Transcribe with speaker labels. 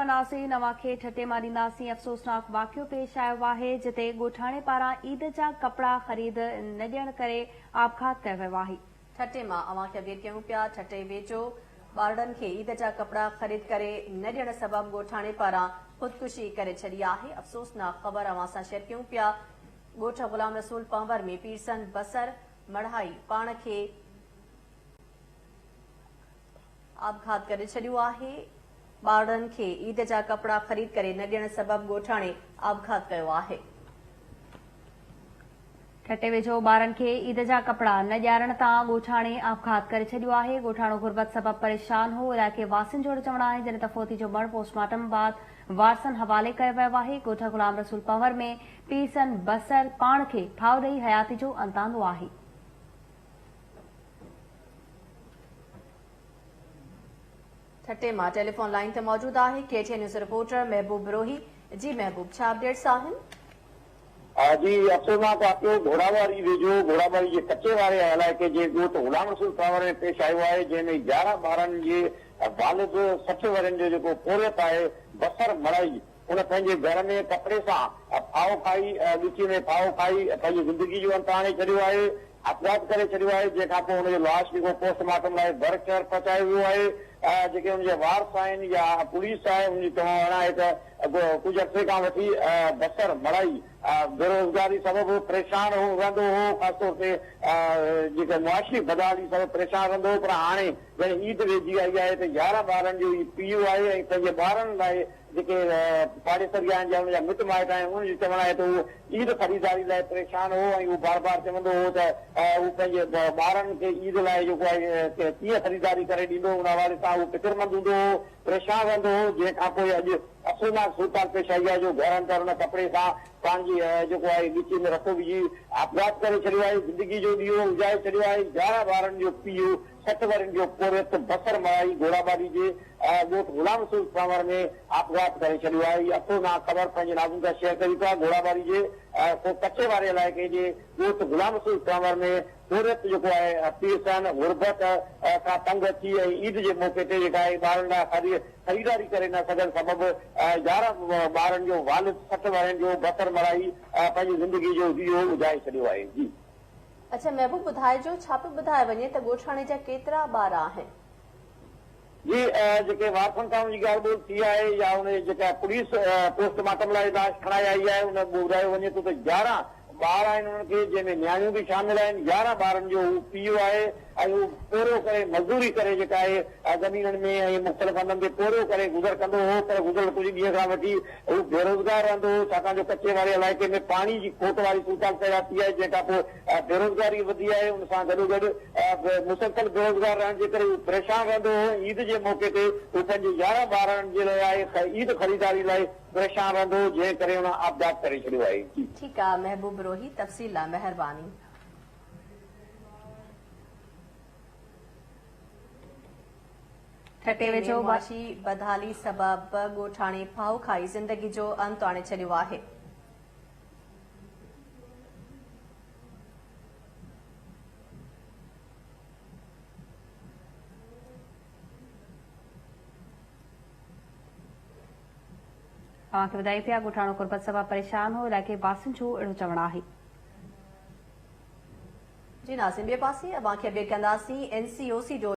Speaker 1: नासी नवाखे ठटे मां ॾींदासीं। अफ़सोसनाक वाक़ियो पेश आयो आहे जिते ॻोठाणे पारां ईद जा कपड़ा ख़रीद न ॾियण करे आपघात कयो वियो आहे।
Speaker 2: ठटे मां अवांखे अपडेट कयूं पिया। ठटे वेझो ॿारनि खे ईद जा कपड़ा ख़रीद करे न ॾियण सबबि ॻोठाणे पारां ख़ुदकुशी करे छॾी आहे। अफ़सोसनाक ख़बर अवां सां शेयर कयूं पिया। ॻोठ ग़ुलाम रसूल पंवर में पीरसन बसर मढ़ाई पाण खे आपघात करे छॾियो आहे। ॿारनि खे ईद जा कपड़ा ख़रीद करे न ॾियण सबबि ॻोठाणे आपघात कयो आहे।
Speaker 1: ठटे वेझो ॿारनि खे ईद जा कपड़ा न ॾियारण तां ॻोठाणे आपघात करे छॾियो आहे। ॻोठाणो गुरबत सबबि परेशान हो। इलाइक़े वासियुनि जो चवणु आहे जॾहिं तफ़ोती जो मड़ पोस्टमार्टम बाद वारसनि हवाले कयो वियो आहे। ॻोठ ग़ुलाम रसूल पंवर में पीरसन बसर पाण खे ठाव ॾेई हयाती जो अंत आंदो आहे।
Speaker 2: ठटे मां टेलीफोन लाइन ते मौजूद आहे KTN न्यूज़ रिपोर्टर महबूब रोही। जी महबूब, छा अपडेट्स आहिनि?
Speaker 3: जी अफ़सोसनाक वाक़ियो घोड़ाबारी वेझो घोड़ाबारी जे कचे वारे इलाइक़े जे ॻोठ ग़ुलाम रसूल पंवर में पेश आयो आहे, जंहिंमें 11 ॿारनि जे वालिद 60 वरनि जो जेको पोरियत आहे बसर मड़ाई उन पंहिंजे घर में कपिड़े सां फाओ खाई ॻुची में फाओ खाई पंहिंजी ज़िंदगी जो अंत आणे छॾियो आहे, आपघात करे छॾियो आहे। जंहिंखां पोइ हुनजो लाश जेको पोस्टमार्टम लाइ बर शहर पहुचायो वियो आहे। जेके हुनजे वारस आहिनि या पुलिस आहे उनजी चवणु आहे त कुझु अर्से खां वठी बसर मड़ाई बेरोज़गारी सबबि परेशान रहंदो हो, ख़ासतौर ते जेके मुआशी बदहाली सबबि परेशान रहंदो हो। पर हाणे जॾहिं ईद वेझी आई आहे त 11 ॿारनि जो पीउ आहे ऐं पंहिंजे ॿारनि लाइ जेके पाड़ेसरी आहिनि या हुनजा मिट माइट आहिनि उनजो चवणु आहे त उहो ईद ख़रीदारी लाइ परेशान हो ऐं उहो बार बार चवंदो हो त उहो पंहिंजे ॿारनि खे ईद लाइ जेको आहे कीअं ख़रीदारी करे ॾींदो, उन हवाले सां उहो फ़िक्रमंद हूंदो हो, परेशान रहंदो हो। जंहिंखां पोइ अॼु अफ़सोसनाक सूरत पेश आई आहे जो घर अंदरि हुन कपिड़े सां पंहिंजी जेको आहे ॻिची में रखो विझी आपघात करे छॾियो आहे, ज़िंदगी जो ॾींहुं उजाए छॾियो आहे। 11 ॿारनि जो पीउ 60 वरनि जो पोरियत बसर मड़ाई घोड़ाबारी जे ॻोठ ग़ुलाम रसूल पंवर में आपघात करे छॾियो आहे। इहा अफ़सोसनाक ख़बर पंहिंजे नाज़ुनि सां शेयर कई पिया। घोड़ाबारी जे कचे वारे इलाइक़े जे ॻोठ ग़ुलाम रसूल पंवर में पोरियत जेको आहे पीरसन गुरबत खां तंग अची ऐं ईद जे मौक़े ते जेका आहे ॿारनि लाइ ख़रीदारी करे न सघनि सबबि 11 ॿारनि जो वालिद 60 वरनि जो बसर मड़ाई पंहिंजी ज़िंदगी जो ॾींहुं उजाए छॾियो आहे। जी
Speaker 2: अच्छा महबूब, ॿुधाइजो छा पियो ॿुधाए वञे त ॻोठाणे जा केतिरा ॿार आहिनि?
Speaker 3: जी जेके वारसनि खां हुनजी ॻाल्हि ॿोल थी आहे या हुन जेका पुलिस पोस्टमार्टम लाइ लाश खणाए आई आहे उन ॿुधायो वञे थो त 11 ॿार आहिनि उन्हनि खे, जंहिंमें नियाणियूं बि शामिल आहिनि। 11 ॿारनि जो हू पीउ आहे ऐं हू पोरियो करे मज़दूरी करे जेका आहे ज़मीननि में ऐं मुख़्तलिफ़ हंधनि ते पोरियो करे गुज़र कंदो हो। पर गुज़र कुझु ॾींहं खां वठी हू बेरोज़गार रहंदो हो, छाकाणि जो कचे वारे इलाइक़े में पाणी जी खोट वारी सूरत पैदा थी आहे, जंहिंखां पोइ बेरोज़गारी वधी आहे। उन सां गॾोगॾु मुसलसल बेरोज़गार रहण जे करे हू परेशान रहंदो हो। ईद जे मौक़े ते हू पंहिंजे 11 ॿारनि जे लाइ आहे ईद ख़रीदारी लाइ परेशान रहंदो हो, जंहिं करे हुन आपघात करे छॾियो आहे।
Speaker 2: ठीकु आहे महबूब रोही, तफ़सील लाइ महिरबानी।
Speaker 1: ठटे वेझो
Speaker 2: मुआशी बदहाली सबबि ॻोठाणे फाओ खाई ज़िंदगी जो अंत आणे छॾियो आहे।
Speaker 1: तव्हांखे ॿुधाए पिया ॻोठाणो गुरबत सबबि परेशान हो। इलाइक़े वासियुनि जो अहिड़ो चवणु आहे।
Speaker 2: जी नाज़रीन, ॿिए पासे अवांखे अपडेट कंदासीं। NCOC जो